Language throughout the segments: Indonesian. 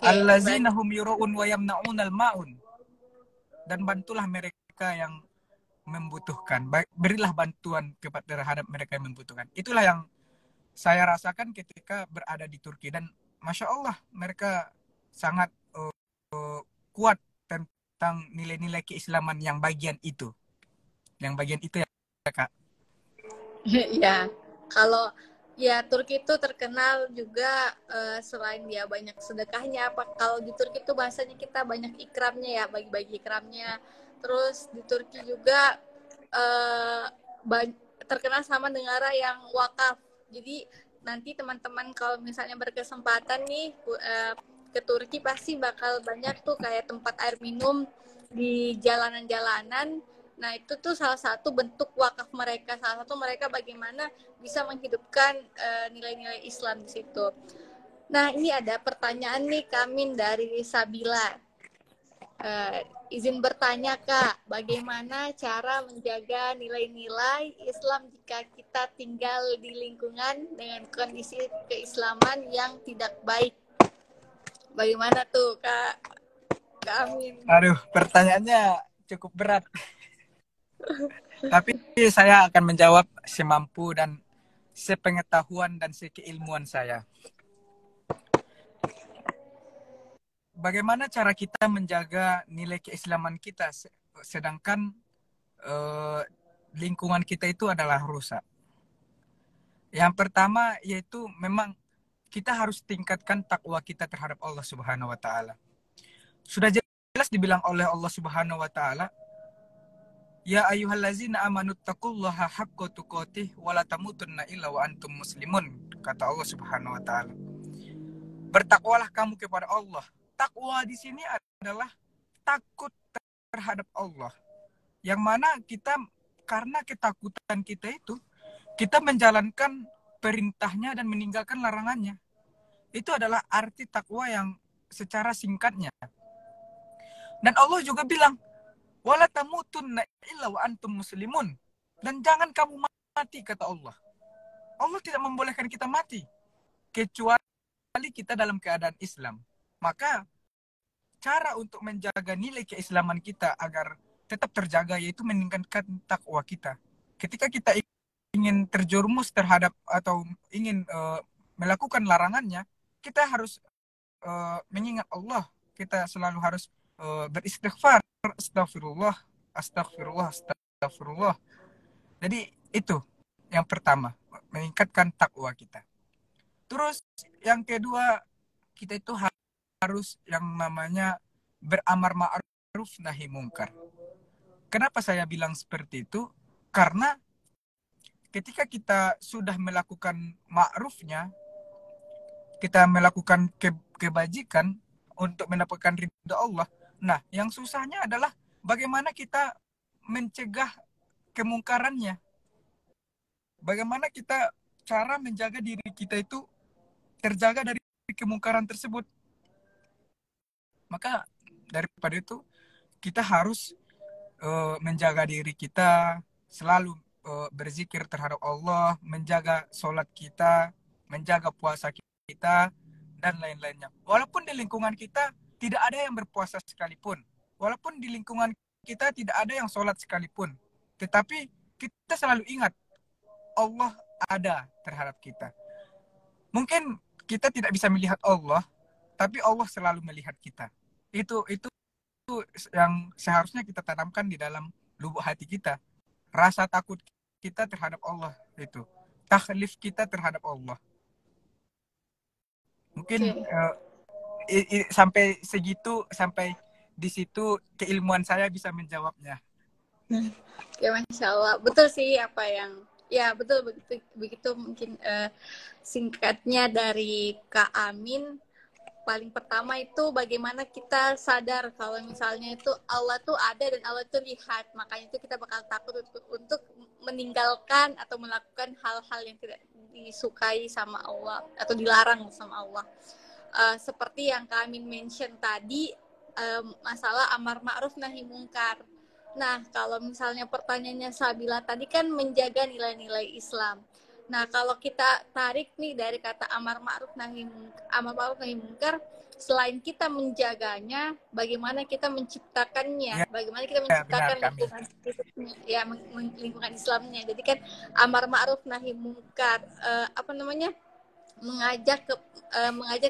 Allazina hum yura'un wa yamna'unal ma'un. Dan bantulah mereka yang membutuhkan. Berilah bantuan terhadap mereka yang membutuhkan. Itulah yang saya rasakan ketika berada di Turki. Dan Masya Allah, mereka sangat kuat tentang nilai-nilai keislaman yang bagian itu. Yang bagian itu ya, Kak. Ya, kalau ya Turki itu terkenal juga selain dia banyak sedekahnya, kalau di Turki itu bahasanya kita banyak ikramnya ya, bagi-bagi ikramnya. Terus di Turki juga terkenal sama negara yang wakaf. Jadi nanti teman-teman kalau misalnya berkesempatan nih ke Turki pasti bakal banyak tuh kayak tempat air minum di jalanan-jalanan. Nah, itu tuh salah satu bentuk wakaf mereka. Salah satu mereka bagaimana bisa menghidupkan nilai-nilai Islam di situ. Nah, ini ada pertanyaan nih Kamin dari Sabila. Izin bertanya Kak, bagaimana cara menjaga nilai-nilai Islam jika kita tinggal di lingkungan dengan kondisi keislaman yang tidak baik? Bagaimana tuh Kak Amin? Aduh, pertanyaannya cukup berat. Tapi saya akan menjawab semampu dan sepengetahuan dan sekeilmuan saya. Bagaimana cara kita menjaga nilai keislaman kita sedangkan lingkungan kita itu adalah rusak? Yang pertama yaitu memang kita harus tingkatkan takwa kita terhadap Allah Subhanahu wa taala. Sudah jelas dibilang oleh Allah Subhanahu wa taala, ya ayyuhallazina amanu taqullaha haqqa tuqatih wa la tamutunna illa wa antum muslimun, kata Allah Subhanahu wa taala. Bertakwalah kamu kepada Allah. Takwa di sini adalah takut terhadap Allah. Yang mana kita karena ketakutan kita itu, kita menjalankan perintahnya dan meninggalkan larangannya. Itu adalah arti takwa yang secara singkatnya. Dan Allah juga bilang, wala tamutunna illa wa antum muslimun. Dan jangan kamu mati, kata Allah. Allah tidak membolehkan kita mati kecuali kita dalam keadaan Islam. Maka cara untuk menjaga nilai keislaman kita agar tetap terjaga yaitu meningkatkan takwa kita. Ketika kita ingin terjerumus terhadap atau ingin melakukan larangannya, kita harus mengingat Allah. Kita selalu harus beristighfar, astagfirullah, astagfirullah, astagfirullah. Jadi itu yang pertama, meningkatkan takwa kita. Terus yang kedua, kita itu harus yang namanya beramar ma'ruf nahi mungkar. Kenapa saya bilang seperti itu? Karena ketika kita sudah melakukan ma'rufnya, kita melakukan kebajikan untuk mendapatkan ridha Allah. Nah, yang susahnya adalah bagaimana kita mencegah kemungkarannya. Bagaimana kita cara menjaga diri kita itu terjaga dari kemungkaran tersebut. Maka daripada itu kita harus menjaga diri kita, selalu berzikir terhadap Allah, menjaga sholat kita, menjaga puasa kita, dan lain-lainnya. Walaupun di lingkungan kita tidak ada yang berpuasa sekalipun, walaupun di lingkungan kita tidak ada yang sholat sekalipun, tetapi kita selalu ingat Allah ada terhadap kita. Mungkin kita tidak bisa melihat Allah, tapi Allah selalu melihat kita. Itu yang seharusnya kita tanamkan di dalam lubuk hati kita. Rasa takut kita terhadap Allah itu. Takhlif kita terhadap Allah. Mungkin sampai segitu, sampai di situ keilmuan saya bisa menjawabnya. Ya, Masya Allah. Betul sih apa yang ya betul begitu mungkin singkatnya dari Kak Amin. Paling pertama itu bagaimana kita sadar kalau misalnya itu Allah tuh ada dan Allah tuh lihat, makanya itu kita bakal takut untuk meninggalkan atau melakukan hal-hal yang tidak disukai sama Allah atau dilarang sama Allah. Seperti yang Kak Amin mention tadi, masalah amar ma'ruf nahi mungkar. Nah, kalau misalnya pertanyaannya Sabila tadi kan menjaga nilai-nilai Islam. Nah, kalau kita tarik nih dari kata amar ma'ruf nahi mungkar, selain kita menjaganya, bagaimana kita menciptakannya, Ya, bagaimana kita ya benar menciptakan Kamil. lingkungan ya lingkungan Islamnya. Jadi kan amar ma'ruf nahi mungkar, apa namanya, mengajak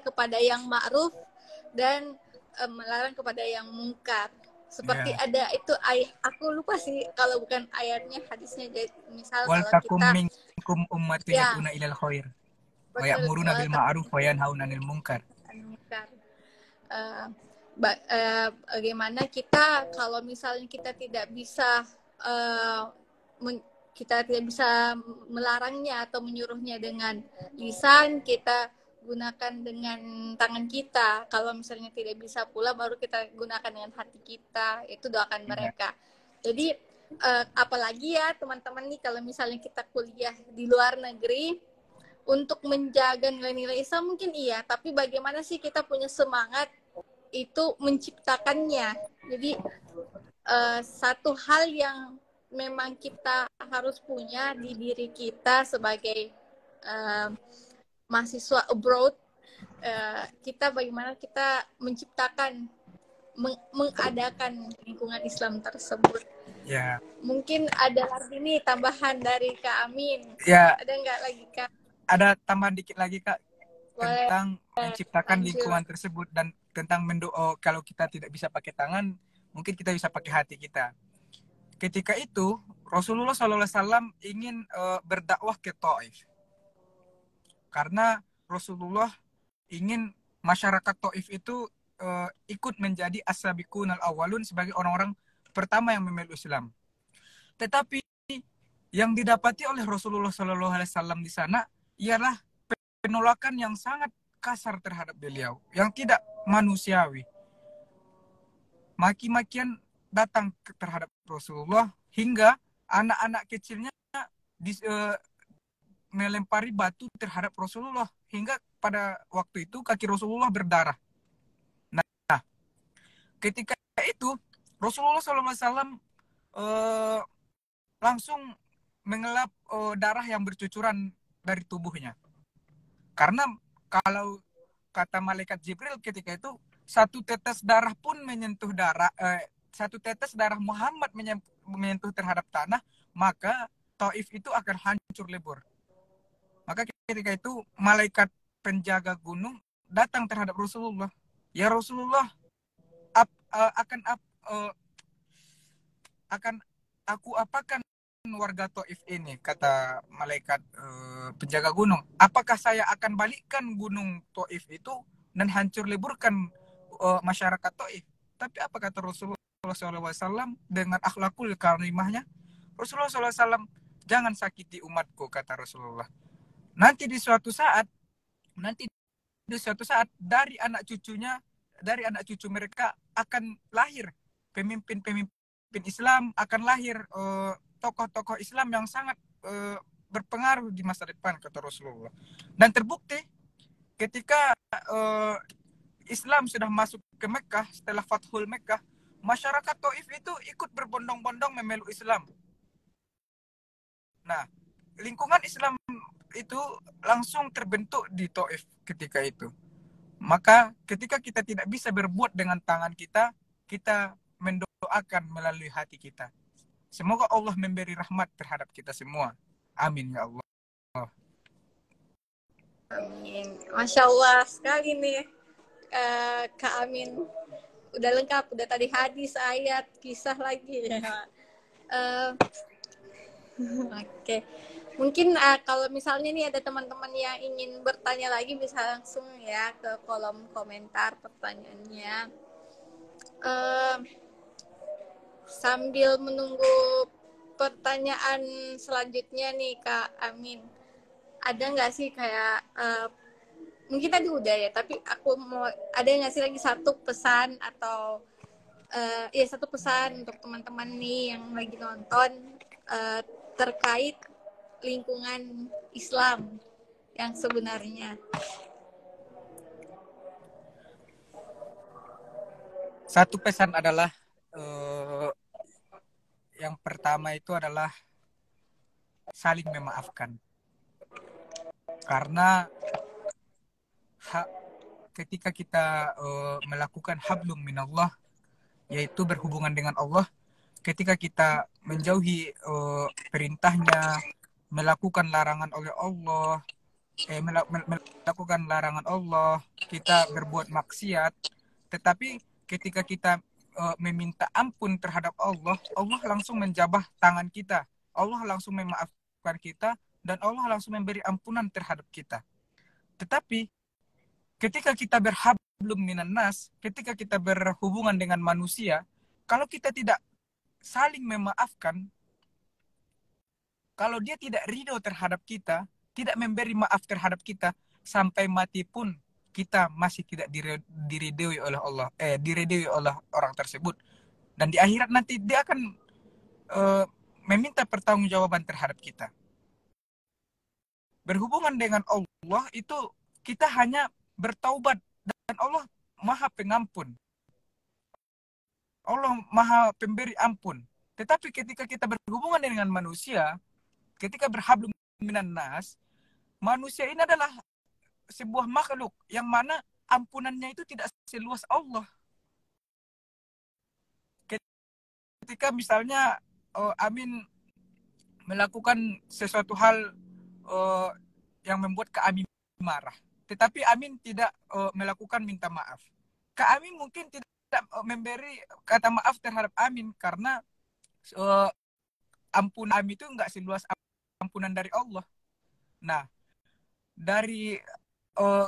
kepada yang ma'ruf dan melarang kepada yang mungkar. Seperti Ya. ada itu ayat, aku lupa sih kalau bukan ayatnya, hadisnya. Jadi misal Wal kalau takum kita minkum ummatun ya yad'una ilal khair wa betul ya'muruna bil ma'ruf wa yanhauna 'anil munkar. mungkar. Uh, bagaimana kita kalau misalnya kita tidak bisa uh, kita tidak bisa melarangnya atau menyuruhnya dengan lisan, kita gunakan dengan tangan kita. Kalau misalnya tidak bisa pula, baru kita gunakan dengan hati kita. Itu doakan Ya. mereka. Jadi apalagi ya teman-teman nih, kalau misalnya kita kuliah di luar negeri, untuk menjaga nilai-nilai Islam mungkin iya, tapi bagaimana sih kita punya semangat itu menciptakannya. Jadi satu hal yang memang kita harus punya di diri kita sebagai mahasiswa abroad, kita bagaimana kita menciptakan, mengadakan lingkungan Islam tersebut. Ya. Mungkin ada lagi nih tambahan dari Kak Amin. Ya. Ada nggak lagi Kak? Ada tambahan dikit lagi Kak Boleh. tentang menciptakan Lanjut. lingkungan tersebut dan tentang kalau kita tidak bisa pakai tangan, mungkin kita bisa pakai hati kita. Ketika itu Rasulullah SAW ingin berdakwah ke Taif karena Rasulullah ingin masyarakat Taif itu ikut menjadi as-sabiqunal awwalun sebagai orang-orang pertama yang memeluk Islam. Tetapi yang didapati oleh Rasulullah SAW di sana ialah penolakan yang sangat kasar terhadap beliau, yang tidak manusiawi. Maki-makian datang terhadap Rasulullah hingga anak-anak kecilnya melempari batu terhadap Rasulullah hingga pada waktu itu kaki Rasulullah berdarah. Nah, ketika itu Rasulullah SAW langsung mengelap darah yang bercucuran dari tubuhnya. Karena kalau kata malaikat Jibril ketika itu, satu tetes darah pun menyentuh satu tetes darah Muhammad menyentuh terhadap tanah, maka Taif itu akan hancur lebur. Maka ketika itu malaikat penjaga gunung datang terhadap Rasulullah. Ya Rasulullah, akan aku apakan warga Taif ini, kata malaikat penjaga gunung. Apakah saya akan balikkan gunung Taif itu dan hancur leburkan masyarakat Taif? Tapi apa kata Rasulullah SAW dengan akhlakul karimahnya? Rasulullah SAW, jangan sakiti umatku, kata Rasulullah. Nanti di suatu saat dari anak cucu mereka akan lahir pemimpin Islam, akan lahir tokoh-tokoh Islam yang sangat berpengaruh di masa depan, kata Rasulullah. Dan terbukti ketika Islam sudah masuk ke Mekah, setelah Fathul Mekah, masyarakat Taif itu ikut berbondong-bondong memeluk Islam. Nah, lingkungan Islam itu langsung terbentuk di Taif ketika itu. Maka ketika kita tidak bisa berbuat dengan tangan kita, kita mendoakan melalui hati kita. Semoga Allah memberi rahmat terhadap kita semua. Amin ya Allah. Amin. Masya Allah sekali nih Kak Amin. Udah lengkap, udah tadi hadis, ayat, kisah lagi ya. Oke. Mungkin kalau misalnya nih ada teman-teman yang ingin bertanya lagi, bisa langsung ya ke kolom komentar pertanyaannya. Sambil menunggu pertanyaan selanjutnya nih Kak Amin, ada nggak sih kayak mungkin tadi udah ya, tapi aku mau, ada nggak sih lagi satu pesan atau satu pesan untuk teman-teman nih yang lagi nonton terkait lingkungan Islam yang sebenarnya? Satu pesan adalah yang pertama itu adalah saling memaafkan. Karena ketika kita melakukan hablum minallah, yaitu berhubungan dengan Allah, ketika kita menjauhi perintahnya, melakukan larangan oleh Allah, melakukan larangan Allah, kita berbuat maksiat, tetapi ketika kita meminta ampun terhadap Allah, Allah langsung menjabah tangan kita, Allah langsung memaafkan kita, dan Allah langsung memberi ampunan terhadap kita. Tetapi ketika kita berhablum minan nas, ketika kita berhubungan dengan manusia, kalau kita tidak saling memaafkan, kalau dia tidak ridho terhadap kita, tidak memberi maaf terhadap kita, sampai mati pun kita masih tidak diridhoi oleh Allah, diridhoi oleh orang tersebut. Dan di akhirat nanti dia akan meminta pertanggungjawaban terhadap kita. Berhubungan dengan Allah itu kita hanya bertaubat, dan Allah Maha Pengampun. Allah Maha Pemberi ampun. Tetapi ketika kita berhubungan dengan manusia, ketika berhablum minan nas, manusia ini adalah sebuah makhluk yang mana ampunannya itu tidak seluas Allah. Ketika misalnya Amin melakukan sesuatu hal yang membuat Kak Amin marah, tetapi Amin tidak melakukan minta maaf. Kak Amin mungkin tidak memberi kata maaf terhadap Amin karena ampun Amin itu nggak seluas ampunan dari Allah. Nah, dari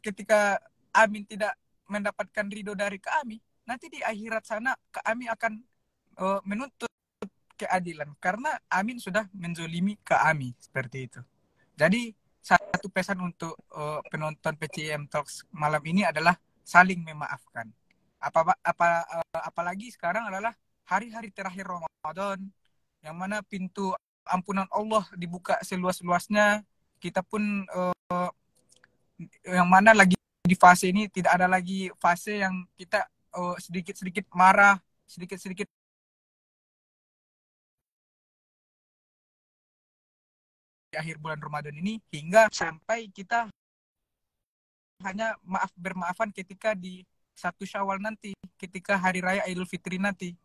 ketika Amin tidak mendapatkan ridho dari kami, nanti di akhirat sana kami akan menuntut keadilan karena Amin sudah menzolimi kami, seperti itu. Jadi satu pesan untuk penonton PCM Talks malam ini adalah saling memaafkan. Apalagi sekarang adalah hari-hari terakhir Ramadan, yang mana pintu ampunan Allah dibuka seluas-luasnya. Kita pun yang mana lagi di fase ini tidak ada lagi fase yang kita sedikit-sedikit marah, sedikit-sedikit di akhir bulan Ramadan ini, hingga sampai kita hanya bermaafan ketika di 1 Syawal nanti, ketika hari raya Idul Fitri nanti.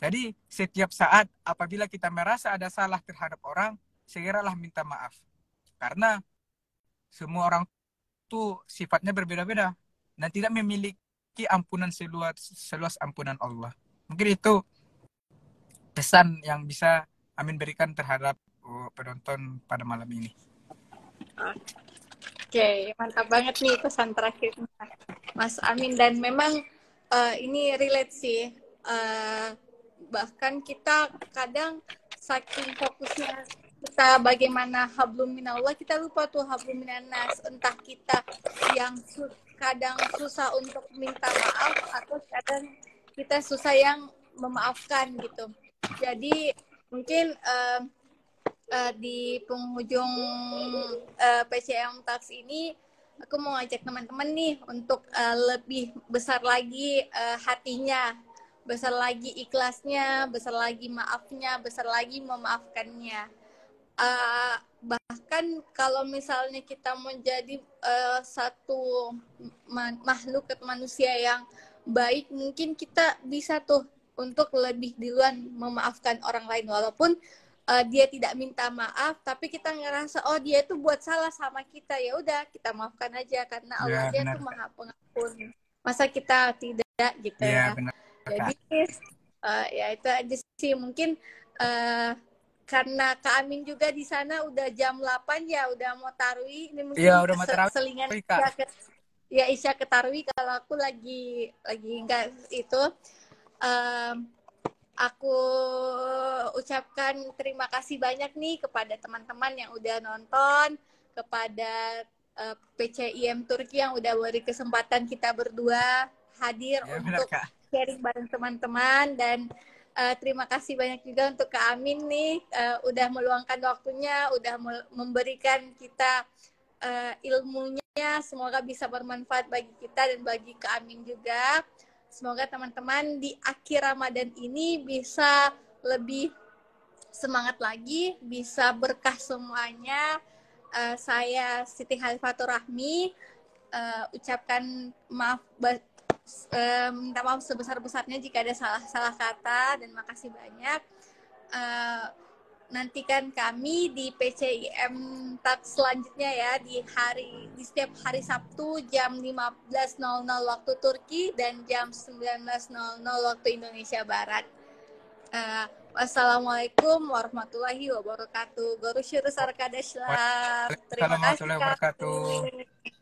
Jadi setiap saat apabila kita merasa ada salah terhadap orang, segeralah minta maaf. Karena semua orang itu sifatnya berbeda-beda dan tidak memiliki ampunan seluas ampunan Allah. Mungkin itu pesan yang bisa Amin berikan terhadap penonton pada malam ini. Oke, mantap banget nih pesan terakhirnya Mas Amin, dan memang ini relate sih. Bahkan kita kadang saking fokusnya kita bagaimana hablum minallah, kita lupa tuh hablum minannas. Entah kita yang kadang susah untuk minta maaf, atau kadang kita susah yang memaafkan gitu. Jadi mungkin di penghujung PCM Talks ini, aku mau ngajak teman-teman nih untuk lebih besar lagi hatinya, besar lagi ikhlasnya, besar lagi maafnya, besar lagi memaafkannya. Bahkan kalau misalnya kita menjadi satu makhluk atau manusia yang baik, mungkin kita bisa tuh untuk lebih duluan memaafkan orang lain, walaupun dia tidak minta maaf, tapi kita ngerasa oh dia itu buat salah sama kita, ya udah kita maafkan aja karena Allah dia tuh Maha Pengampun. Masa kita tidak gitu ya. Benar, jadi ya itu aja sih mungkin. Karena Kak Amin juga di sana udah jam 8 ya, udah mau tarawih. Ini mungkin udah mau tarawih, selingan Isya ke tarawih. Kalau aku lagi enggak itu. Aku ucapkan terima kasih banyak nih kepada teman-teman yang udah nonton, kepada PCIM Turki yang udah beri kesempatan kita berdua hadir untuk sharing bareng teman-teman, dan terima kasih banyak juga untuk Kak Amin nih udah meluangkan waktunya, udah memberikan kita ilmunya. Semoga bisa bermanfaat bagi kita dan bagi Kak Amin juga. Semoga teman-teman di akhir Ramadan ini bisa lebih semangat lagi, bisa berkah semuanya. Saya Siti Khalifatur Rahmi. ucapkan maaf, minta maaf sebesar-besarnya jika ada salah kata, dan makasih banyak. Nantikan kami di PCIM Talk selanjutnya ya, di setiap hari Sabtu jam 15.00 waktu Turki dan jam 19.00 waktu Indonesia Barat. Wassalamualaikum warahmatullahi wabarakatuh. Görüşürüz arkadaşlar. Terima Assalamualaikum kasih warahmatullahi wabarakatuh. Kak.